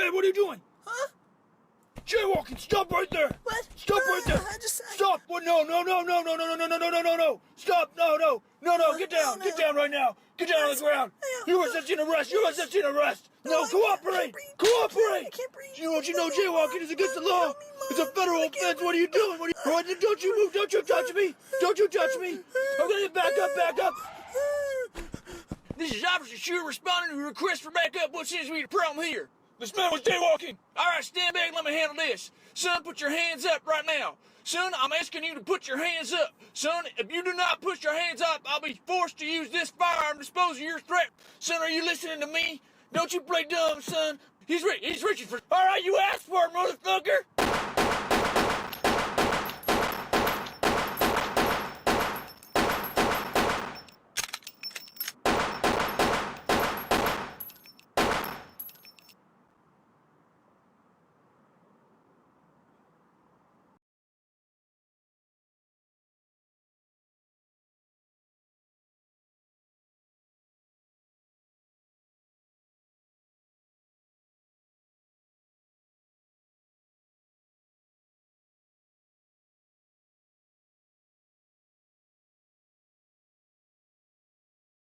Hey, what are you doing? Huh? Jaywalking, stop right there! What? Stop right there! Stop! What? No! Stop! No! Get down! Get down right now! Get down on the ground! You are such an arrest! No, cooperate! Cooperate! I can't breathe. You know jaywalking is against the law! It's a federal offense! What are you doing? Don't you move! Don't you touch me! I'm gonna back up! This is Officer Shooter responding to a request for backup. What seems to be the problem here? This man was jaywalking! Alright, stand back and let me handle this. Son, put your hands up right now. Son, I'm asking you to put your hands up. Son, if you do not put your hands up, I'll be forced to use this firearm to dispose of your threat. Son, are you listening to me? Don't you play dumb, son. He's reaching for... Alright, you asked for it, motherfucker!